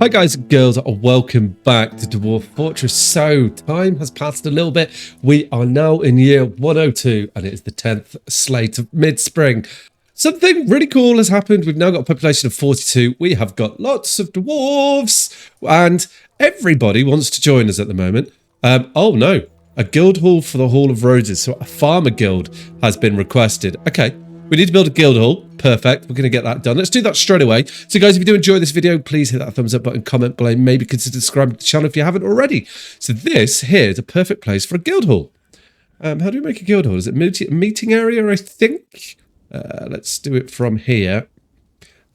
Hi guys and girls, welcome back to Dwarf Fortress. So, time has passed a little bit. We are now in year 102 and it is the 10th slate of mid-spring. Something really cool has happened. We've now got a population of 42. We have got lots of dwarves and everybody wants to join us at the moment. Oh no, a guild hall for the Hall of Roses. So a farmer guild has been requested. Okay. We need to build a guild hall. Perfect. We're going to get that done. Let's do that straight away. So guys, if you do enjoy this video, please hit that thumbs up button, comment below, maybe consider subscribing to the channel if you haven't already. So this here is a perfect place for a guild hall. How do we make a guild hall? Is it a meeting area, I think? Let's do it from here.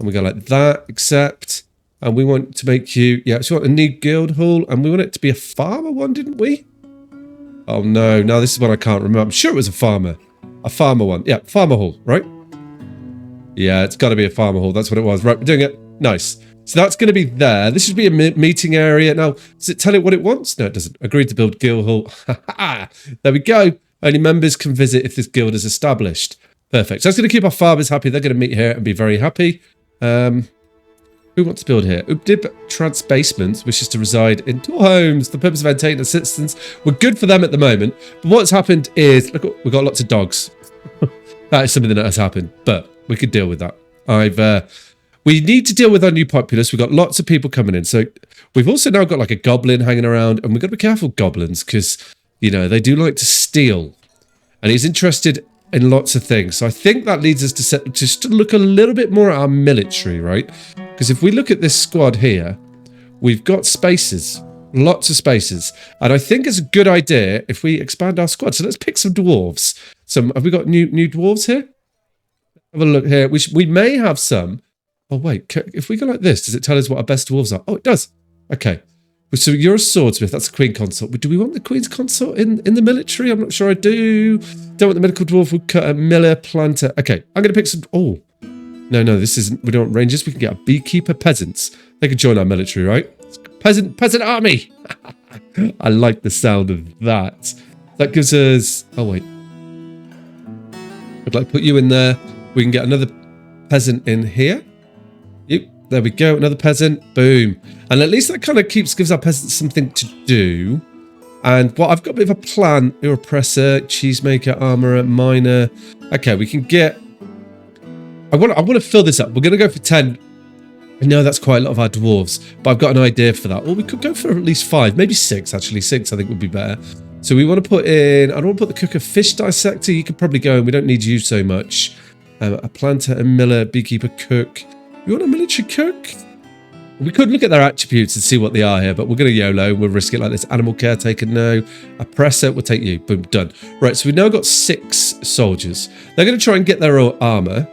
And we go like that, accept. And we want to make you, yeah, so we want a new guild hall. And we want it to be a farmer one, didn't we? Oh no, no, this is one I can't remember. I'm sure it was a farmer. A farmer one. Yeah, farmer hall, right? Yeah, it's got to be a farmer hall. That's what it was. Right, we're doing it. Nice. So that's going to be there. This should be a meeting area. Now, does it tell it what it wants? No, it doesn't. Agreed to build guild hall. There we go. Only members can visit if this guild is established. Perfect. So that's going to keep our farmers happy. They're going to meet here and be very happy. Who wants to build here? Ubdib Trans Basements wishes to reside in two homes for the purpose of entertaining the citizens. We're good for them at the moment. But what's happened is, look, we've got lots of dogs. That is something that has happened, but we could deal with that. We need to deal with our new populace. We've got lots of people coming in. So we've also now got like a goblin hanging around, and we've got to be careful goblins because, you know, they do like to steal. And he's interested in lots of things. So I think that leads us to just to look a little bit more at our military, right? Because if we look at this squad here, we've got spaces, lots of spaces. And I think it's a good idea if we expand our squad. So let's pick some dwarves. Have we got new dwarves here? Have a look here. We may have some. Oh, wait. If we go like this, does it tell us what our best dwarves are? Oh, it does. Okay. So you're a swordsmith. That's a queen consort. But do we want the queen's consort in the military? I'm not sure I do. Don't want the medical dwarf. We'll cut a miller, planter. Okay. I'm going to pick some. Oh. No, this isn't. We don't want rangers. We can get a beekeeper, peasants. They could join our military, right? Peasant army. I like the sound of that. That gives us. Oh wait. I'd like to put you in there. We can get another peasant in here. Yep. There we go. Another peasant. Boom. And at least that kind of gives our peasants something to do. And I've got a bit of a plan. You're oppressor, cheesemaker, armorer, miner. Okay, we can get. I want to fill this up. We're going to go for 10. I know that's quite a lot of our dwarves, but I've got an idea for that. Or we could go for at least 5, maybe 6 actually. 6 I think would be better. So we want to put in, I don't want to put the cook, a fish dissector. You could probably go and we don't need you so much. A planter, a miller, beekeeper, cook. You want a military cook? We could look at their attributes and see what they are here, but we're going to YOLO. We'll risk it like this. Animal caretaker, no. Oppressor, we'll take you. Boom, done. Right, so we've now got 6 soldiers. They're going to try and get their armor.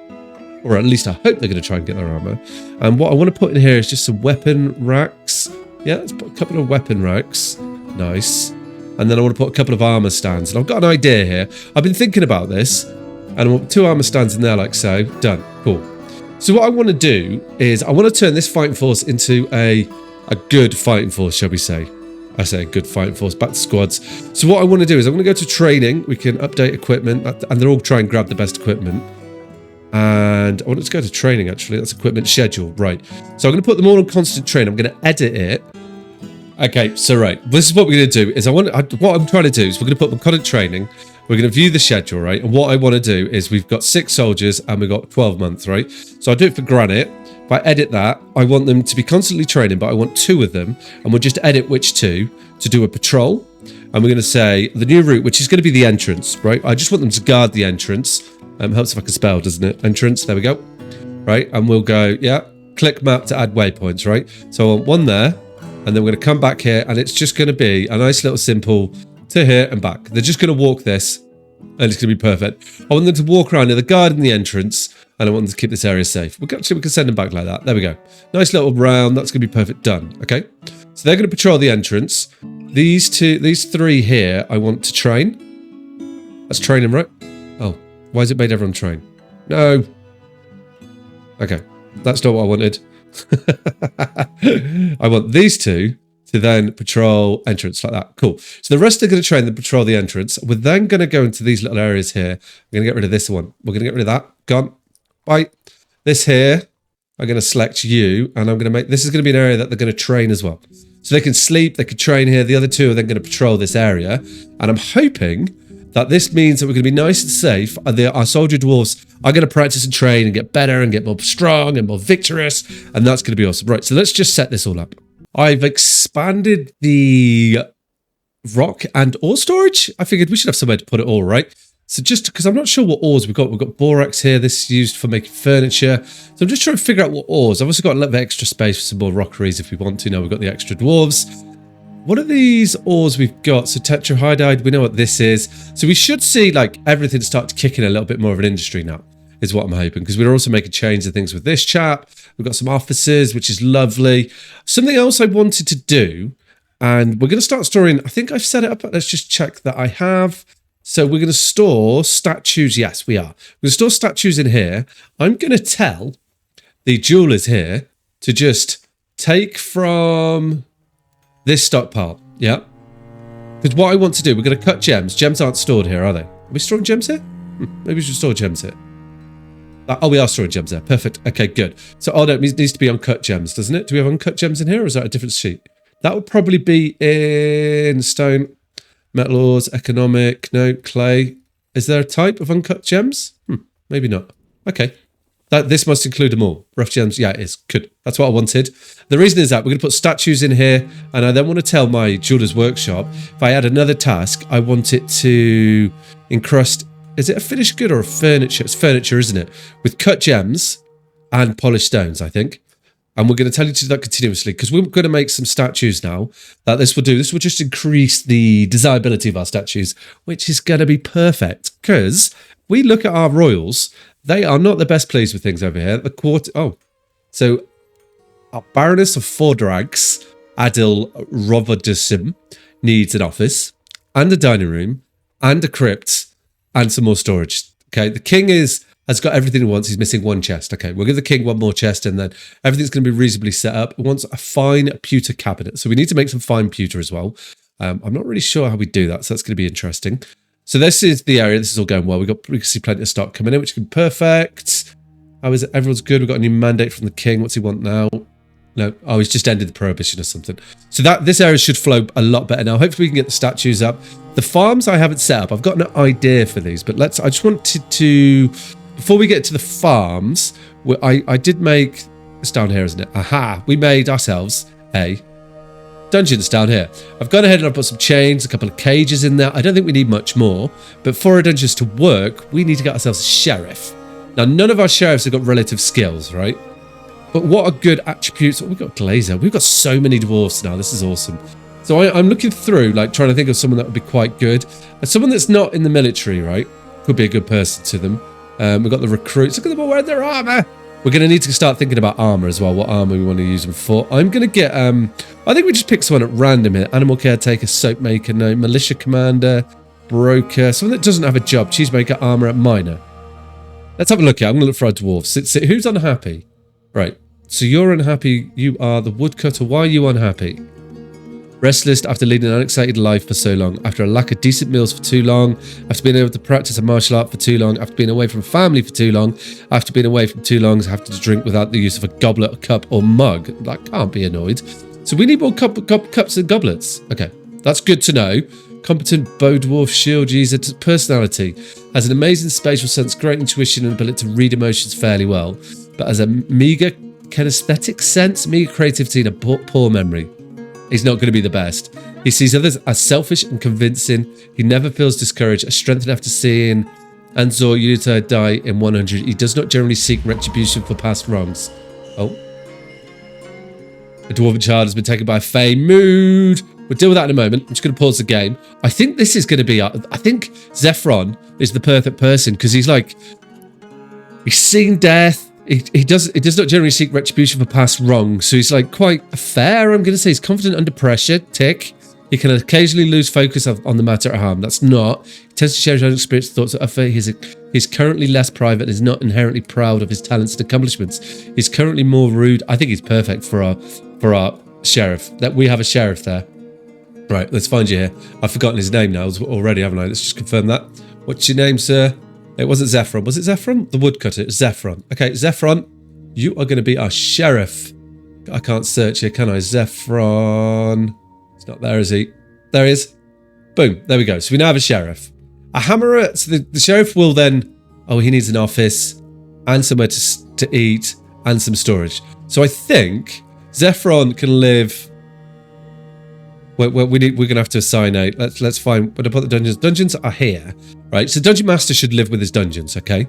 Or at least I hope they're going to try and get their armor. And what I want to put in here is just some weapon racks. Yeah, let's put a couple of weapon racks. Nice. And then I want to put a couple of armor stands. And I've got an idea here. I've been thinking about this. And I want 2 armor stands in there like so. Done. Cool. So what I want to do is I want to turn this fighting force into a good fighting force, shall we say. I say a good fighting force. Back to squads. So what I want to do is I'm going to go to training. We can update equipment. And they're all trying to grab the best equipment. And I want to go to training, actually. That's equipment schedule. Right. So I'm going to put them all on constant training. I'm going to edit it. Okay. So, right. This is what we're going to do. Is what I'm trying to do is we're going to put them on constant training. We're going to view the schedule, right? And what I want to do is we've got 6 soldiers and we've got 12 months, right? So I'll do it for granite. If I edit that, I want them to be constantly training, but I want 2 of them. And we'll just edit which 2 to do a patrol. And we're going to say the new route, which is going to be the entrance, right? I just want them to guard the entrance. Helps if I can spell, doesn't it? Entrance, there we go. Right, and we'll go, yeah, click map to add waypoints, right? So I want 1 there, and then we're going to come back here, and it's just going to be a nice little simple to here and back. They're just going to walk this, and it's going to be perfect. I want them to walk around, they're guarding the entrance, and I want them to keep this area safe. We can send them back like that. There we go. Nice little round, that's going to be perfect. Done, okay? So they're going to patrol the entrance. These 3 here, I want to train. Let's train them, right? Oh. Why has it made everyone train? No. Okay. That's not what I wanted. I want these 2 to then patrol entrance like that. Cool. So the rest are going to train and patrol the entrance. We're then going to go into these little areas here. We're going to get rid of this one. We're going to get rid of that. Gone. Bye. This here. I'm going to select you, and I'm going to make, this is going to be an area that they're going to train as well. So they can sleep, they can train here. The other two are then going to patrol this area. And I'm hoping that this means that we're going to be nice and safe. Our soldier dwarves are going to practice and train and get better and get more strong and more victorious. And that's going to be awesome. Right, so let's just set this all up. I've expanded the rock and ore storage. I figured we should have somewhere to put it all, right? So just because I'm not sure what ores we've got borax here. This is used for making furniture. So I'm just trying to figure out what ores. I've also got a little bit of extra space for some more rockeries if we want to. Now we've got the extra dwarves. What are these ores we've got? So tetrahydride, we know what this is. So we should see like everything start to kick in a little bit more of an industry now, is what I'm hoping. Because we're also making change of things with this chap. We've got some offices, which is lovely. Something else I wanted to do, and we're going to start storing, I think I've set it up. Let's just check that I have. So we're going to store statues. Yes, we are. We're going to store statues in here. I'm going to tell the jewelers here to just take from this stockpile. Yeah. Because what I want to do, we're going to cut gems. Gems aren't stored here, are they? Are we storing gems here? Maybe we should store gems here. Oh, we are storing gems there. Perfect. Okay, good. So, oh no, it needs to be uncut gems, doesn't it? Do we have uncut gems in here, or is that a different sheet? That would probably be in stone. Metal ores, economic, no, clay. Is there a type of uncut gems? Maybe not. Okay. This must include them all. Rough gems, yeah, it is. Good. That's what I wanted. The reason is that we're going to put statues in here, and I then want to tell my jeweler's workshop, if I add another task, I want it to encrust, is it a finished good or a furniture? It's furniture, isn't it? With cut gems and polished stones, I think. And we're going to tell you to do that continuously because we're going to make some statues now that this will do. This will just increase the desirability of our statues, which is going to be perfect because we look at our royals. They are not the best pleased with things over here. So our Baroness of Fordrags, Adil Rovodasim, needs an office and a dining room and a crypt and some more storage. Okay, the king has got everything he wants. He's missing one chest. Okay, we'll give the king one more chest and then everything's going to be reasonably set up. He wants a fine pewter cabinet. So we need to make some fine pewter as well. I'm not really sure how we do that, so that's going to be interesting. So this is the area. This is all going well. We can see plenty of stock coming in, which can be perfect. How is it? Everyone's good. We've got a new mandate from the king. What's he want now? No. Oh, he's just ended the prohibition or something. So this area should flow a lot better now. Hopefully we can get the statues up. The farms I haven't set up. I've got an idea for these, but I just wanted to, before we get to the farms, I did make, it's down here, isn't it? Aha. We made ourselves a dungeons down here. I've gone ahead and I've put some chains, a couple of cages in there. I don't think we need much more, but for our dungeons to work, we need to get ourselves a sheriff. Now, none of our sheriffs have got relative skills, right? But what are good attributes? We've got Glazer. We've got so many dwarves now. This is awesome. So I'm looking through, like trying to think of someone that would be quite good. And someone that's not in the military, right? Could be a good person to them. We've got the recruits. Look at them all wearing their armor. We're going to need to start thinking about armor as well. What armor we want to use them for. I'm going to get, I think we just pick someone at random here. Animal caretaker, soap maker, no. Militia commander, broker. Someone that doesn't have a job. Cheesemaker, armor, miner. Let's have a look here. I'm going to look for our dwarves. Who's unhappy? Right. So you're unhappy. You are the woodcutter. Why are you unhappy? Restless after leading an unexcited life for so long, after a lack of decent meals for too long, after being able to practice a martial art for too long, after being away from family for too long, after being away from too long, having to drink without the use of a goblet, a cup, or mug. That can't be annoyed. So we need more cups and goblets. Okay, that's good to know. Competent bow dwarf shield user, personality, has an amazing spatial sense, great intuition, and ability to read emotions fairly well, but has a meager kinesthetic sense, meager creativity, and a poor memory. He's not going to be the best. He sees others as selfish and convincing. He never feels discouraged, a strength after seeing Anzor Yuta die in 100. He does not generally seek retribution for past wrongs. Oh. A dwarven child has been taken by a fey mood. We'll deal with that in a moment. I'm just going to pause the game. I think this is going to be... I think Zephron is the perfect person because he's like... He's seen death. He does not generally seek retribution for past wrongs, so he's like quite fair, I'm going to say. He's confident under pressure, tick. He can occasionally lose focus on the matter at hand. That's not. He tends to share his own experience, thoughts of other. He's currently less private and is not inherently proud of his talents and accomplishments. He's currently more rude. I think he's perfect for our sheriff. That we have a sheriff there. Right, let's find you here. I've forgotten his name now already, haven't I? Let's just confirm that. What's your name, sir? It wasn't Zephron. Was it Zephron? The woodcutter. It was Zephron. Okay, Zephron. You are going to be our sheriff. I can't search here, can I? Zephron. He's not there, is he? There he is. Boom. There we go. So we now have a sheriff. A hammerer. So the sheriff will then... Oh, he needs an office and somewhere to eat and some storage. So I think Zephron can live... We're going to have to assign a... Let's find... Where to put the dungeons? Dungeons are here, right? So Dungeon Master should live with his dungeons, okay?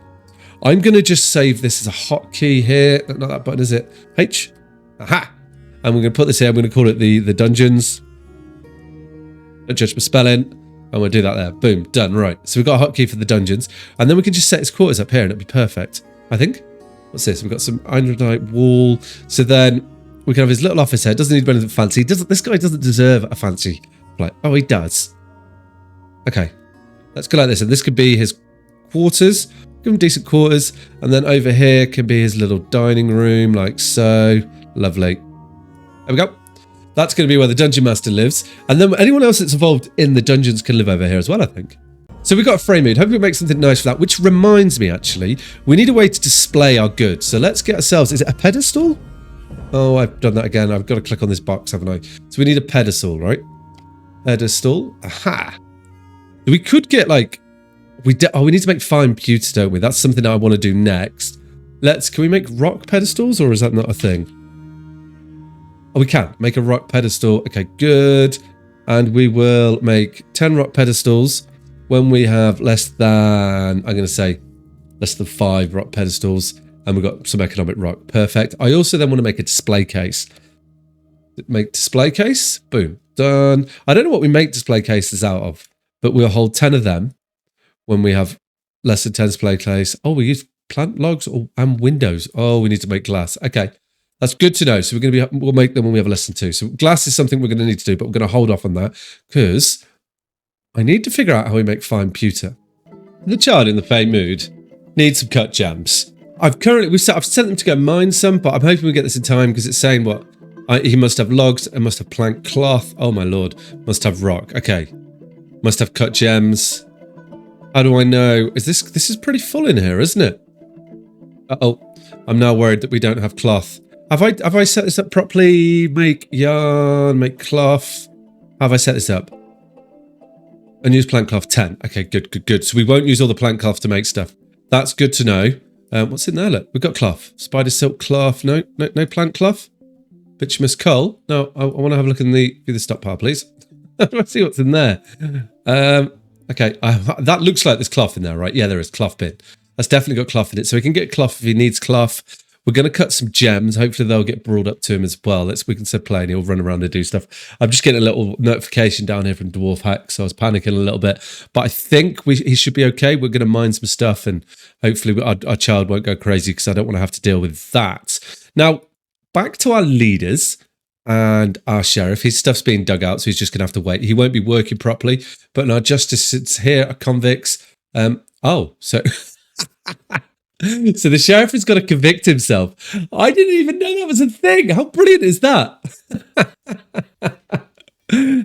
I'm going to just save this as a hotkey here. Not that button, is it? H. Aha. And we're going to put this here. I'm going to call it the dungeons. Don't judge my spelling. And we'll do that there. Boom. Done. Right. So we've got a hotkey for the dungeons. And then we can just set his quarters up here and it'll be perfect. I think. What's this? We've got some ironite wall. So then we can have his little office here. Doesn't need anything fancy. This guy doesn't deserve a fancy like. Oh, he does. Okay. Let's go like this. And this could be his quarters. Give him decent quarters. And then over here can be his little dining room like so. Lovely. There we go. That's going to be where the Dungeon Master lives. And then anyone else that's involved in the dungeons can live over here as well, I think. So we've got a frame mood. Hopefully we make something nice for that. Which reminds me, actually, we need a way to display our goods. So let's get ourselves... Is it a pedestal? Oh, I've done that again. I've got to click on this box, haven't I? So we need a pedestal, right? Pedestal. Aha. We could get, like... we need to make fine pewter, don't we? That's something I want to do next. Can we make rock pedestals, or is that not a thing? Oh, we can make a rock pedestal. Okay, good. And we will make 10 rock pedestals when we have less than, I'm going to say, less than 5 rock pedestals. And we've got some economic rock. Perfect. I also then want to make a display case. Make display case. Boom. Done. I don't know what we make display cases out of, but we'll hold 10 of them when we have less than 10 display case. Oh, we use plant logs and windows. Oh, we need to make glass. Okay. That's good to know. So we'll make them when we have a lesson 2. So glass is something we're going to need to do, but we're going to hold off on that because I need to figure out how we make fine pewter. The child in the faint mood needs some cut gems. I've sent them to go mine some, but I'm hoping we get this in time because it's saying what he must have logs and must have plank cloth. Oh my lord, must have rock. Okay, must have cut gems. How do I know? This is pretty full in here, isn't it? Uh-oh, I'm now worried that we don't have cloth. Have I set this up properly? Make yarn, make cloth. Have I set this up? And use plant cloth 10. Okay, good. So we won't use all the plant cloth to make stuff. That's good to know. What's in there? Look, we've got cloth. Spider silk cloth. No plant cloth. Bituminous coal. No, I want to have a look in the stockpile, please. Let's see what's in there. Okay, that looks like there's cloth in there, right? Yeah, there is cloth bin. That's definitely got cloth in it. So we can get cloth if he needs cloth. We're going to cut some gems. Hopefully they'll get brought up to him as well. We can set play and he'll run around and do stuff. I'm just getting a little notification down here from Dwarf Hack, so I was panicking a little bit. But I think he should be okay. We're going to mine some stuff and hopefully our child won't go crazy because I don't want to have to deal with that. Now, back to our leaders and our sheriff. His stuff's being dug out, so he's just going to have to wait. He won't be working properly. But our justice sits here, our convicts. So the sheriff has got to convict himself. I didn't even know that was a thing. How brilliant is that?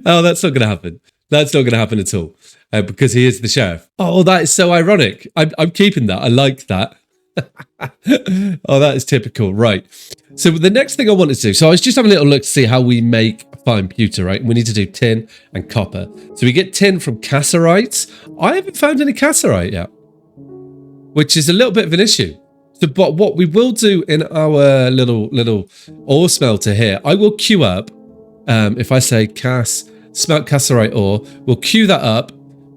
Oh, that's not going to happen. That's not going to happen at all because he is the sheriff. Oh, that is so ironic. I'm keeping that. I like that. Oh, that is typical. Right. So the next thing I wanted to do, so I was just having a little look to see how we make fine pewter, right? We need to do tin and copper. So we get tin from cassiterite. I haven't found any cassiterite yet, which is a little bit of an issue. So, but what we will do in our little ore smelter here, I will queue up, if I say smelt cassiterite ore, we'll queue that up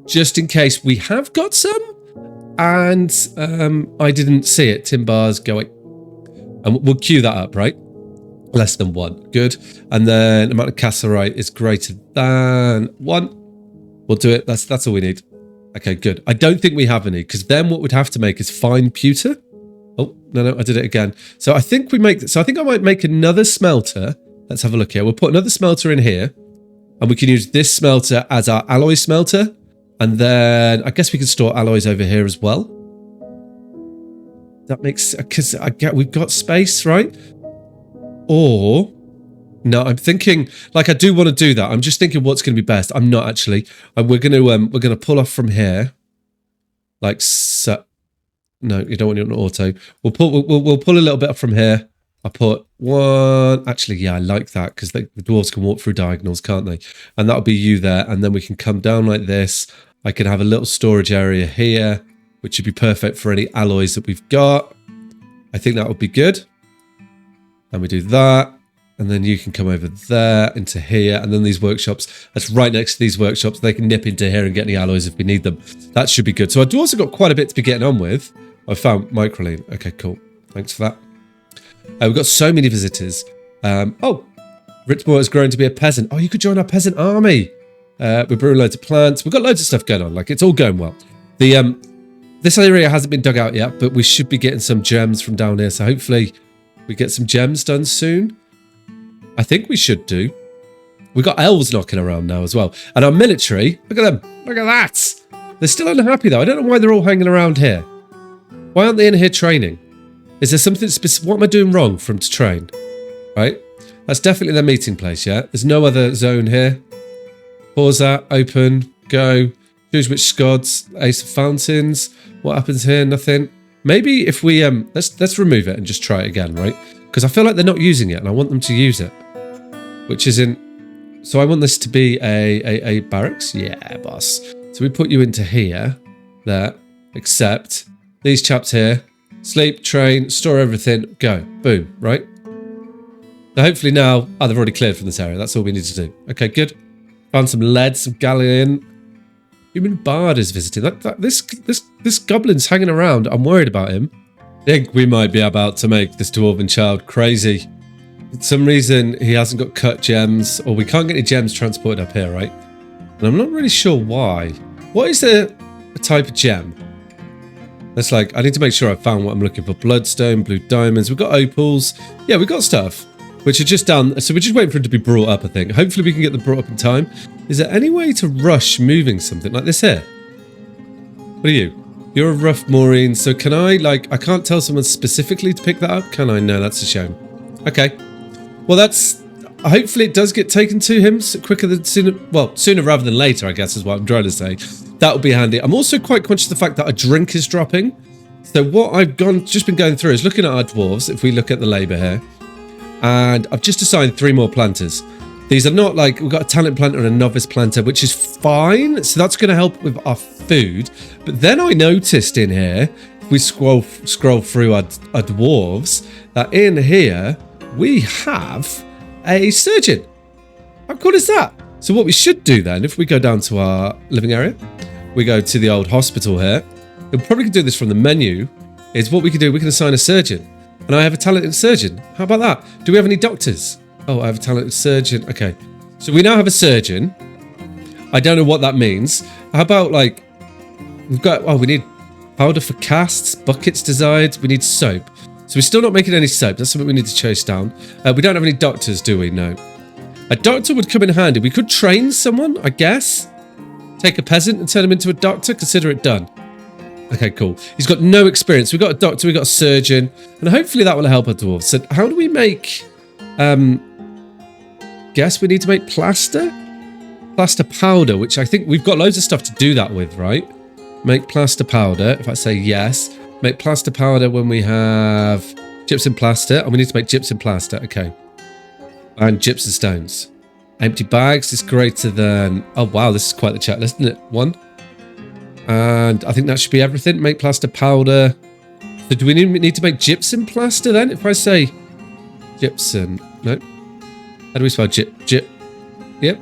just in case we have got some and I didn't see it. Tin bars going. And we'll queue that up, right? Less than 1. Good. And then the amount of cassiterite is greater than 1. We'll do it. That's all we need. Okay, good. I don't think we have any, because then what we'd have to make is fine pewter. Oh, no, I did it again. So I think I might make another smelter. Let's have a look here. We'll put another smelter in here, and we can use this smelter as our alloy smelter. And then I guess we can store alloys over here as well. That makes, because we've got space, right? Or no, I'm thinking, like, I do want to do that. I'm just thinking what's going to be best. I'm not actually. We're going to pull off from here, like so. No, you don't want it on auto. We'll pull a little bit from here. I'll put one. Actually, yeah, I like that because the dwarves can walk through diagonals, can't they? And that'll be you there. And then we can come down like this. I can have a little storage area here, which would be perfect for any alloys that we've got. I think that would be good. And we do that. And then you can come over there into here. And then these workshops, that's right next to these workshops. They can nip into here and get any alloys if we need them. That should be good. So our dwarves have got quite a bit to be getting on with. I found microline. Okay, cool. Thanks for that. We've got so many visitors. Oh, Richmore has grown to be a peasant. Oh, you could join our peasant army. We're brewing loads of plants. We've got loads of stuff going on. Like, it's all going well. This area hasn't been dug out yet, but we should be getting some gems from down here. So hopefully we get some gems done soon. I think we should do. We've got elves knocking around now as well. And our military, look at them. Look at that. They're still unhappy though. I don't know why they're all hanging around here. Why aren't they in here training? Is there something specific? What am I doing wrong for them to train? Right? That's definitely their meeting place, yeah? There's no other zone here. Pause that. Open. Go. Choose which scods. Ace of fountains. What happens here? Nothing. Maybe if we... Let's remove it and just try it again, right? Because I feel like they're not using it and I want them to use it. Which isn't... So I want this to be a barracks? Yeah, boss. So we put you into here. There. Except these chaps here. Sleep, train, store everything, go. Boom, right? So hopefully now... Oh, they've already cleared from this area. That's all we need to do. Okay, good. Found some lead, some galleon. Human Bard is visiting. This goblin's hanging around. I'm worried about him. I think we might be about to make this dwarven child crazy. For some reason, he hasn't got cut gems, or we can't get any gems transported up here, right? And I'm not really sure why. What is a type of gem? That's like, I need to make sure I found what I'm looking for. Bloodstone, blue diamonds. We've got opals. Yeah, we've got stuff, which are just down. So we're just waiting for it to be brought up, I think. Hopefully we can get them brought up in time. Is there any way to rush moving something like this here? What are you? You're a rough Maureen. So can I, like, I can't tell someone specifically to pick that up, can I? No, that's a shame. Okay. Well, that's, hopefully it does get taken to him quicker than sooner. Well, sooner rather than later, I guess is what I'm trying to say. That would be handy. I'm also quite conscious of the fact that a drink is dropping. So what I've just been going through is looking at our dwarves, if we look at the labour here. And I've just assigned 3 more planters. These are not like, we've got a talent planter and a novice planter, which is fine. So that's going to help with our food. But then I noticed in here, if we scroll through our dwarves, that in here, we have a surgeon. How cool is that? So what we should do then, if we go down to our living area, we go to the old hospital here. We'll probably do this from the menu, is what we can do, we can assign a surgeon. And I have a talented surgeon. How about that? Do we have any doctors? Oh, I have a talented surgeon. Okay. So we now have a surgeon. I don't know what that means. How about like, we've got, oh, we need powder for casts, buckets desired. We need soap. So we're still not making any soap. That's something we need to chase down. We don't have any doctors, do we? No. A doctor would come in handy. We could train someone, I guess. Take a peasant and turn him into a doctor. Consider it done. Okay, cool. He's got no experience. We've got a doctor, we've got a surgeon, and hopefully that will help our dwarves. So how do we make... guess we need to make plaster? Plaster powder, which I think we've got loads of stuff to do that with, right? Make plaster powder, if I say yes. Make plaster powder when we have gypsum plaster, and we need to make gypsum plaster, okay. And gypsum stones. Empty bags is greater than... Oh, wow, this is quite the checklist, isn't it? 1. And I think that should be everything. Make plaster powder. So do we need to make gypsum plaster then? If I say gypsum... No. How do we spell Yep.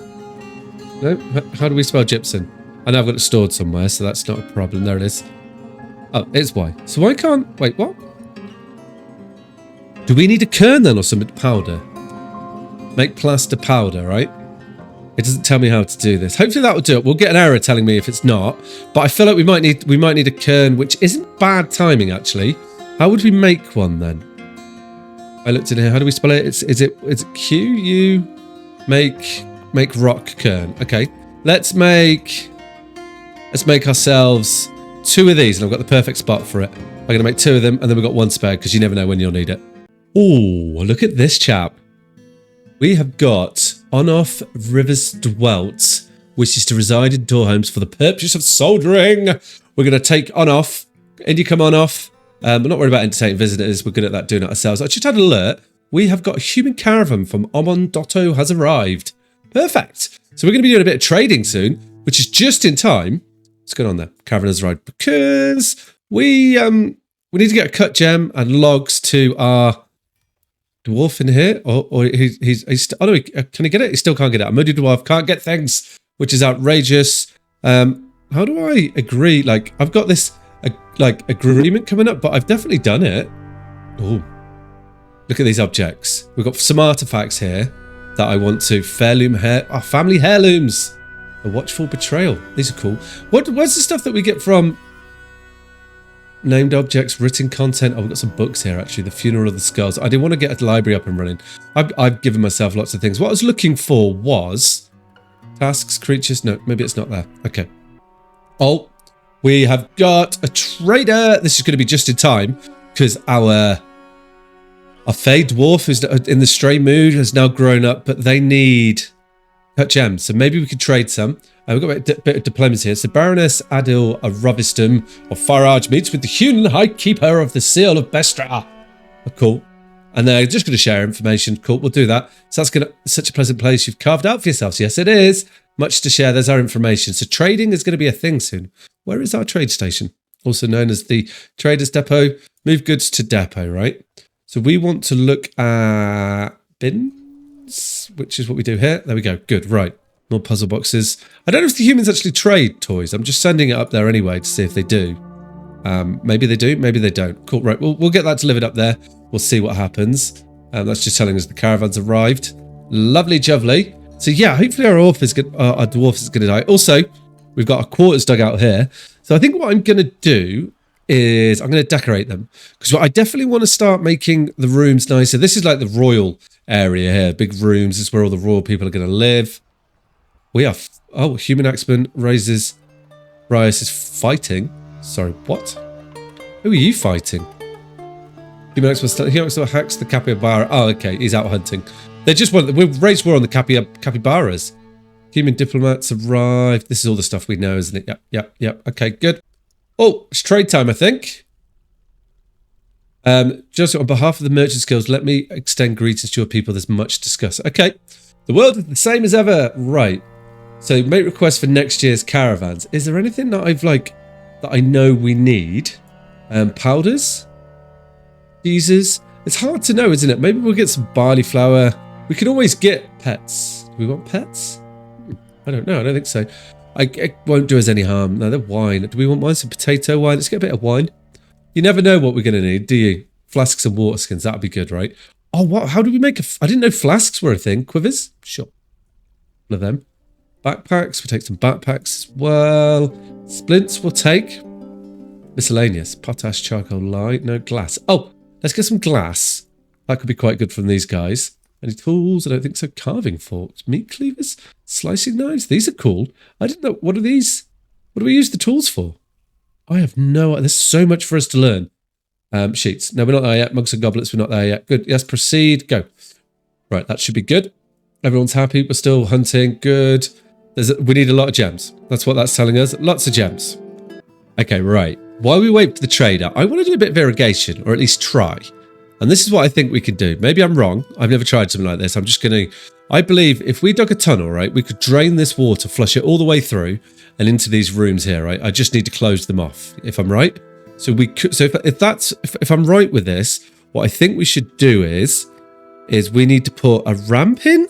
No. How do we spell gypsum? I know I've got it stored somewhere, so that's not a problem. There it is. Oh, it's Y. So why can't... Wait, what? Do we need a kern then or something? Powder. Make plaster powder, right? It doesn't tell me how to do this. Hopefully that will do it. We'll get an error telling me if it's not. But I feel like we might need a kern, which isn't bad timing actually. How would we make one then? I looked in here. How do we spell it? Is it Q U? Make rock kern. Okay. Let's make ourselves 2 of these, and I've got the perfect spot for it. I'm going to make 2 of them, and then we've got 1 spare because you never know when you'll need it. Oh, look at this chap. We have got On-Off Rivers Dwelt, which is to reside in door homes for the purpose of soldiering. We're going to take On-Off Indy, come on off. We're not worried about entertaining visitors. We're good at that, doing it ourselves. I just had an alert. We have got a human caravan from Omondotto has arrived. Perfect. So we're going to be doing a bit of trading soon, which is just in time. What's going on there? Caravan has arrived because we need to get a cut gem and logs to our dwarf in here. Or he's oh no, can he get it? He still can't get it. A moody dwarf can't get things, which is outrageous. How do I agree? Like, I've got this agreement coming up, but I've definitely done it. Oh, look at these objects. We've got some artifacts here that I want to. Fairloom hair, family heirlooms. A watchful betrayal. These are cool. What's the stuff that we get from named objects, written content? Oh, we've got some books here actually. The Funeral of the Skulls. I didn't want to get a library up and running. I've given myself lots of things. What I was looking for was tasks, creatures. No, maybe it's not there. Okay. Oh, we have got a trader. This is going to be just in time because our Fey dwarf who's in the stray mood has now grown up, but they need cut gems. So maybe we could trade some. We've got a bit of diplomacy here. So Baroness Adil of Roviston of Farage meets with the Human High Keeper of the Seal of Bestra. Oh, cool. And they're just going to share information. Cool, we'll do that. So that's such a pleasant place you've carved out for yourselves. Yes, it is. Much to share. There's our information. So trading is going to be a thing soon. Where is our trade station? Also known as the Traders Depot. Move goods to depot, right? So we want to look at bins, which is what we do here. There we go. Good, right. More puzzle boxes. I don't know if the humans actually trade toys. I'm just sending it up there anyway to see if they do. Maybe they do, maybe they don't. Cool, right. We'll get that delivered up there. We'll see what happens. That's just telling us the caravan's arrived. Lovely jubbly. So yeah, hopefully our dwarf is going to die. Also, we've got our quarters dug out here. So I think what I'm going to do is I'm going to decorate them. Because I definitely want to start making the rooms nicer. This is like the royal area here. Big rooms. This is where all the royal people are going to live. We are... Oh, human axeman raises... Rias is fighting. Sorry, what? Who are you fighting? Human axeman hacks the capybara. Oh, okay. He's out hunting. They just want... We've raised war on the capybaras. Human diplomats arrived. This is all the stuff we know, isn't it? Yep. Okay, good. Oh, it's trade time, I think. Just on behalf of the Merchants Guild, let me extend greetings to your people. There's much to discuss. Okay. The world is the same as ever. Right. So make requests for next year's caravans. Is there anything that that I know we need? Powders? Cheeses? It's hard to know, isn't it? Maybe we'll get some barley flour. We can always get pets. Do we want pets? I don't know. I don't think so. It won't do us any harm. No, they're wine. Do we want wine? Some potato wine? Let's get a bit of wine. You never know what we're going to need, do you? Flasks and water skins. That'd be good, right? Oh, what? How do we make I didn't know flasks were a thing. Quivers? Sure. One of them. Backpacks. We'll take some backpacks as well. Splints we'll take. Miscellaneous. Potash, charcoal, light. No glass. Oh, let's get some glass. That could be quite good from these guys. Any tools? I don't think so. Carving forks. Meat cleavers? Slicing knives? These are cool. I didn't know. What are these? What do we use the tools for? I have no idea. There's so much for us to learn. Sheets. No, we're not there yet. Mugs and goblets. We're not there yet. Good. Yes, proceed. Go. Right, that should be good. Everyone's happy. We're still hunting. Good. We need a lot of gems. That's what that's telling us. Lots of gems. Okay, right. While we wait for the trader, I want to do a bit of irrigation, or at least try. And this is what I think we can do. Maybe I'm wrong. I've never tried something like this. I'm just going to... I believe if we dug a tunnel, right, we could drain this water, flush it all the way through and into these rooms here, right? I just need to close them off, if I'm right. So we could... So if I'm right with this, what I think we should do is we need to put a ramp in.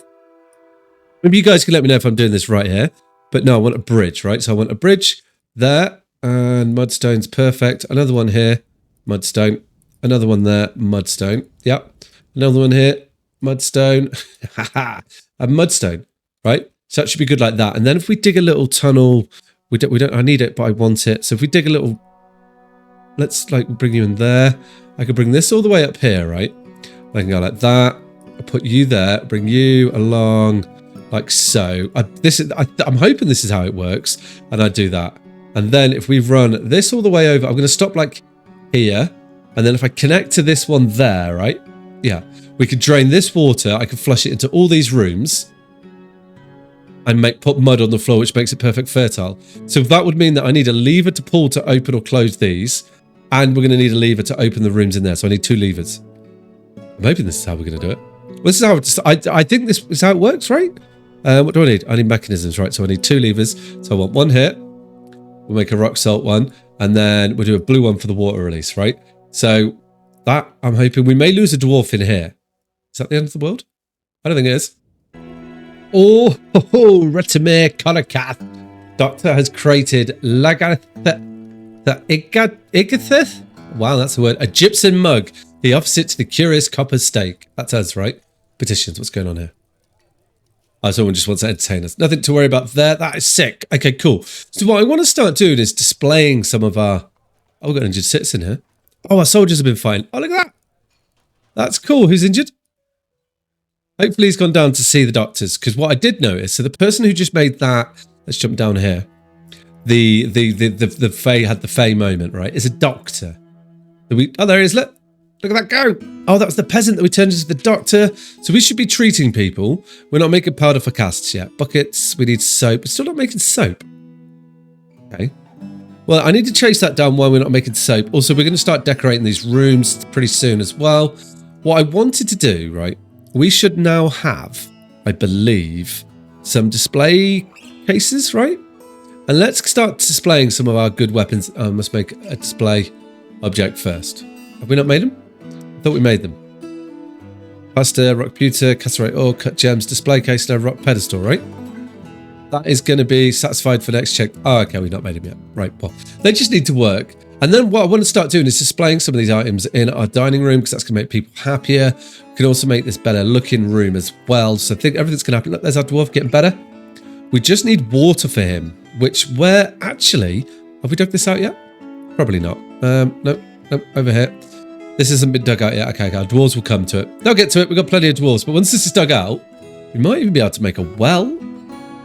Maybe you guys can let me know if I'm doing this right here. But no, I want a bridge, right? So I want a bridge there. And mudstone's perfect. Another one here. Mudstone. Another one there. Mudstone. Yep. Another one here. Mudstone. A mudstone, right? So that should be good like that. And then if we dig a little tunnel, we don't, I need it, but I want it. So if we dig a little, let's bring you in there. I could bring this all the way up here, right? I can go like that. I'll put you there, bring you along like so. I'm hoping this is how it works. And I do that. And then if we run this all the way over, I'm going to stop like here. And then if I connect to this one there, right? Yeah. We could drain this water. I could flush it into all these rooms. And put mud on the floor, which makes it perfect fertile. So that would mean that I need a lever to pull to open or close these. And we're going to need a lever to open the rooms in there. So I need 2 levers. I'm hoping this is how we're going to do it. Well, this is how I think this is how it works, right? What do I need? I need mechanisms, right? So I need 2 levers. So I want 1 here. We'll make a rock salt one. And then we'll do a blue one for the water release, right? So that, I'm hoping we may lose a dwarf in here. Is that the end of the world? I don't think it is. Oh, Retimir Connockath. Doctor has created Igathith? Wow, that's a word. A gypsum mug. He offers it to the curious copper stake. That's us, right? Petitions. What's going on here? Oh, someone just wants to entertain us. Nothing to worry about there. That is sick. Okay, cool. So what I want to start doing is displaying some of our... Oh, we've got an injured citizen here. Oh, our soldiers have been fighting. Oh, look at that. That's cool. Who's injured? Hopefully he's gone down to see the doctors. Because what I did notice, so the person who just made that... Let's jump down here. The Fae had the Fae moment, right? Is a doctor. Oh, there he is. Look at that go. Oh, that was the peasant that we turned into the doctor. So we should be treating people. We're not making powder for casts yet. Buckets. We need soap. We're still not making soap. Okay. Well, I need to chase that down while we're not making soap. Also, we're going to start decorating these rooms pretty soon as well. What I wanted to do, right? We should now have, I believe, some display cases, right? And let's start displaying some of our good weapons. I must make a display object first. Have we not made them? I thought we made them. Pasta, rock pewter, cassiterite ore, cut gems, display case, and a rock pedestal, right? That is going to be satisfied for next check. Oh, okay, we've not made them yet. Right, well, they just need to work. And then what I want to start doing is displaying some of these items in our dining room because that's going to make people happier. We can also make this better looking room as well. So I think everything's going to happen. Look, there's our dwarf getting better. We just need water for him, which we're actually... Have we dug this out yet? Probably not. Nope, over here. This hasn't been dug out yet. Okay, our dwarves will come to it. They'll get to it. We've got plenty of dwarves. But once this is dug out, we might even be able to make a well.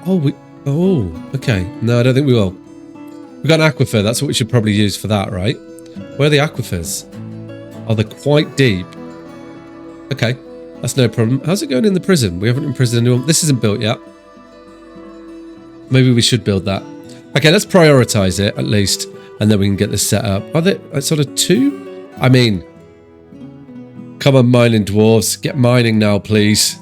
Oh, okay. No, I don't think we will. We've got an aquifer. That's what we should probably use for that, right? Where are the aquifers? Oh, they're quite deep. Okay, that's no problem. How's it going in the prison? We haven't imprisoned anyone. This isn't built yet. Maybe we should build that. Okay, let's prioritize it at least, and then we can get this set up. Are there sort of 2? I mean, come on, mining dwarves. Get mining now, please.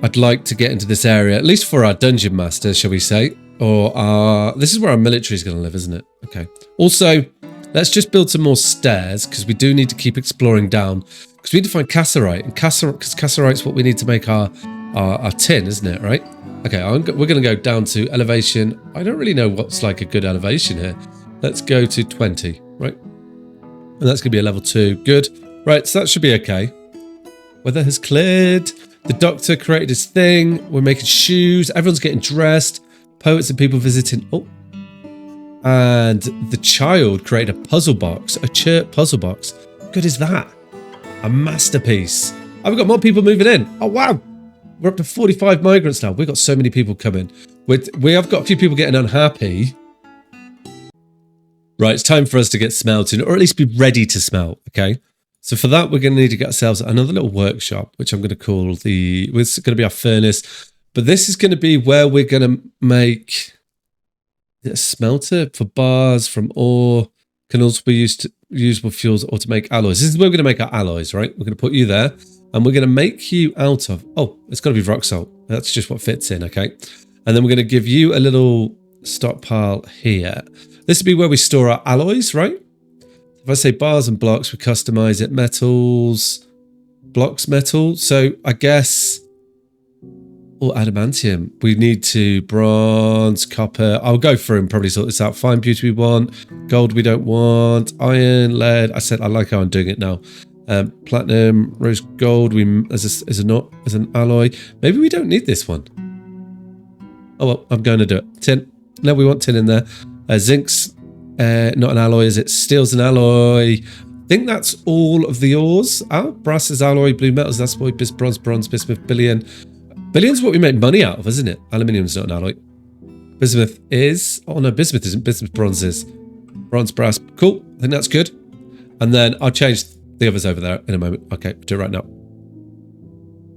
I'd like to get into this area, at least for our dungeon master, shall we say. Or this is where our military is going to live, isn't it? Okay. Also, let's just build some more stairs, because we do need to keep exploring down. Because we need to find cassiterite, and because cassiterite's what we need to make our tin, isn't it, right? Okay, we're going to go down to elevation. I don't really know what's like a good elevation here. Let's go to 20, right? And that's going to be a level 2. Good. Right, so that should be okay. Weather has cleared. The doctor created his thing. We're making shoes. Everyone's getting dressed. Poets and people visiting. Oh. And the child created a puzzle box. A church puzzle box. How good is that? A masterpiece. Oh, we've got more people moving in. Oh, wow. We're up to 45 migrants now. We've got so many people coming. We have got a few people getting unhappy. Right, it's time for us to get smelting, or at least be ready to smelt, okay? So for that, we're going to need to get ourselves another little workshop, which I'm going to call it's going to be our furnace. But this is going to be where we're going to make a smelter for bars from ore. Can also be used to usable fuels or to make alloys. This is where we're going to make our alloys, right? We're going to put you there. And we're going to make you out of... Oh, it's got to be rock salt. That's just what fits in, okay? And then we're going to give you a little stockpile here. This would be where we store our alloys, right? If I say bars and blocks, we customize it. Metals, blocks, metal. So I guess... Oh, adamantium. We need to bronze, copper. I'll go through and probably sort this out. Fine beauty we want. Gold we don't want. Iron, lead. I said I like how I'm doing it now. Platinum, rose gold, as an alloy. Maybe we don't need this one. Oh well, I'm going to do it. Tin. No, we want tin in there. Zinc's not an alloy, is it? Steel's an alloy. I think that's all of the ores. Oh, brass is alloy, blue metals, that's why bronze, bismuth, billion. Billion's what we make money out of, isn't it? Aluminium's not an alloy. Bismuth is... Oh no, bismuth isn't. Bismuth, bronze is. Bronze, brass. Cool. I think that's good. And then I'll change the others over there in a moment. Okay, do it right now.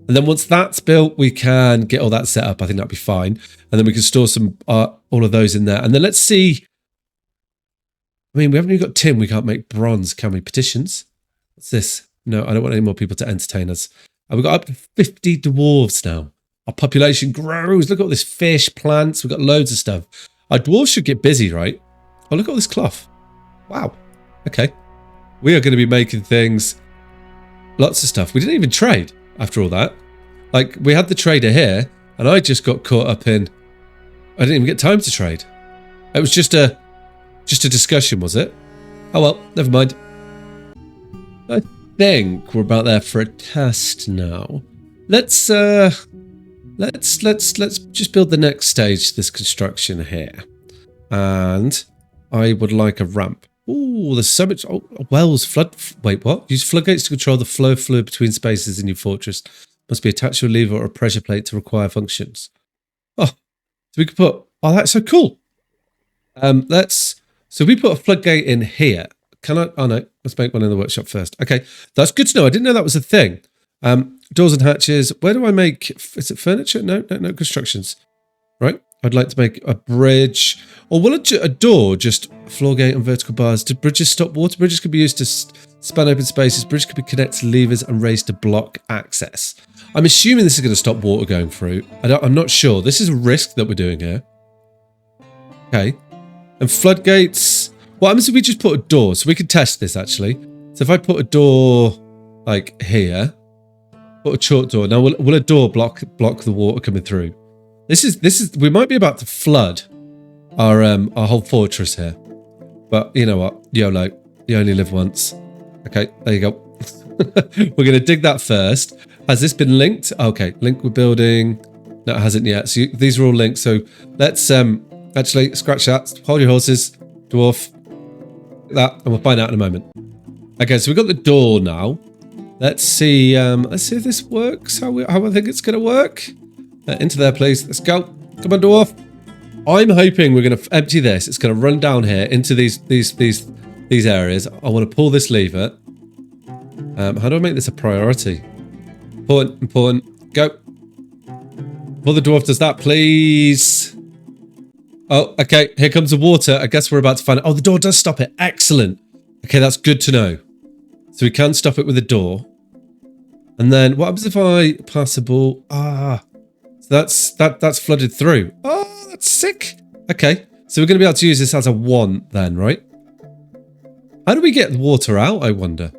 And then once that's built, we can get all that set up. I think that'll be fine. And then we can store some all of those in there. And then let's see I mean, we haven't even got tin. We can't make bronze, can we? Petitions? What's this? No, I don't want any more people to entertain us. And we've got up to 50 dwarves now. Our population grows. Look at all this fish, plants. We've got loads of stuff. Our dwarves should get busy, right? Oh, look at all this cloth. Wow. Okay. We are going to be making things. Lots of stuff. We didn't even trade after all that. Like, we had the trader here, and I just got caught up in... I didn't even get time to trade. It was just a discussion, was it? Oh well, never mind. I think we're about there for a test now. Let's just build the next stage to this construction here. And I would like a ramp. Ooh, there's so much. Oh, wells, flood. Wait, what? Use floodgates to control the flow of fluid between spaces in your fortress. Must be attached to a lever or a pressure plate to require functions. Oh, so we could put. Oh, that's so cool. So we put a floodgate in here. Can I? Oh no, let's make one in the workshop first. Okay, that's good to know. I didn't know that was a thing. Doors and hatches. Where do I make? Is it furniture? No, constructions. Right. I'd like to make a bridge, or will a door just floor gate and vertical bars? Do bridges stop water? Bridges could be used to span open spaces. Bridges could be connected to levers and raised to block access. I'm assuming this is going to stop water going through. I'm not sure. This is a risk that we're doing here. Okay. And floodgates. What happens if we just put a door? So we can test this actually. So if I put a door like here, put a chalk door. Now will a door block the water coming through? This is we might be about to flood our whole fortress here. But you know what? YOLO. You only live once. Okay, there you go. We're gonna dig that first. Has this been linked? Okay, link with building. No, it hasn't yet. So these are all linked. So let's actually scratch that. Hold your horses, dwarf. That, and we'll find out in a moment. Okay, so we've got the door now. Let's see if this works. How I think it's gonna work. Into there, please. Let's go. Come on, dwarf. I'm hoping we're going to empty this. It's going to run down here into these areas. I want to pull this lever. How do I make this a priority? Important. Go. Before the dwarf does that, please. Oh, okay. Here comes the water. I guess we're about to find it. Oh, the door does stop it. Excellent. Okay, that's good to know. So we can stop it with a door. And then what happens if I pass a ball? So that's flooded through. Oh, that's sick. Okay, so we're going to be able to use this as a want then, right? How do we get the water out, I wonder?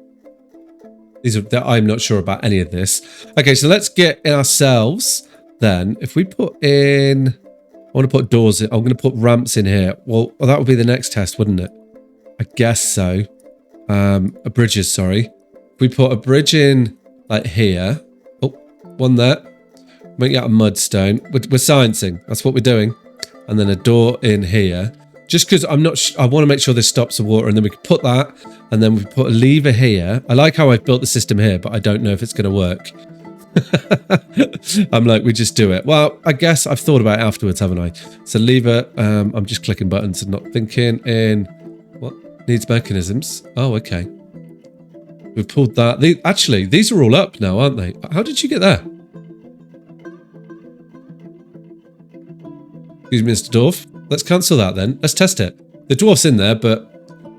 I'm not sure about any of this. Okay, so let's get ourselves then. If we put in... I want to put doors in. I'm going to put ramps in here. Well, that would be the next test, wouldn't it? I guess so. Bridges, sorry. If we put a bridge in like here. Oh, one there. Make it out of mudstone. We're sciencing. That's what we're doing. And then a door in here. Just because I'm not I want to make sure this stops the water. And then we can put that. And then we put a lever here. I like how I've built the system here, but I don't know if it's going to work. I'm like, we just do it. Well, I guess I've thought about it afterwards, haven't I? So lever. I'm just clicking buttons and not thinking in what needs mechanisms. Oh, okay. We've pulled that. Actually, these are all up now, aren't they? How did you get there? Excuse me, Mr. Dwarf. Let's cancel that then. Let's test it. The dwarf's in there, but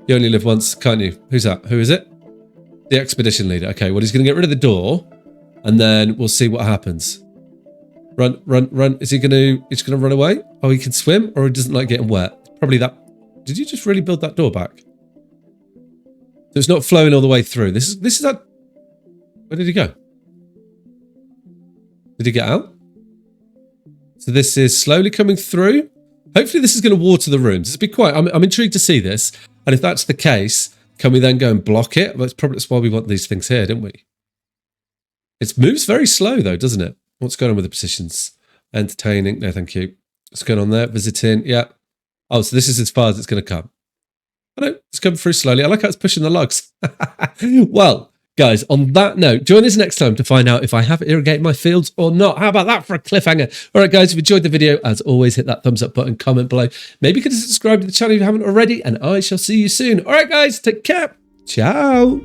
you only live once, can't you? Who's that? Who is it? The expedition leader. Okay, well, he's going to get rid of the door, and then we'll see what happens. Run, run, run. Is he going to run away? Oh, he can swim, or he doesn't like getting wet. Probably that. Did you just really build that door back? So it's not flowing all the way through. This is that. Where did he go? Did he get out? So this is slowly coming through. Hopefully this is going to water the rooms. It's be quite. I'm intrigued to see this. And if that's the case, can we then go and block it? Well, that's why we want these things here, don't we? It moves very slow though, doesn't it? What's going on with the positions? Entertaining. No, thank you. What's going on there? Visiting. Yeah. Oh, so this is as far as it's going to come. I know. It's coming through slowly. I like how it's pushing the logs. Well, guys, on that note, join us next time to find out if I have irrigated my fields or not. How about that for a cliffhanger? All right, guys, if you enjoyed the video, as always, hit that thumbs up button, comment below. Maybe consider subscribing to the channel if you haven't already, and I shall see you soon. All right, guys, take care. Ciao.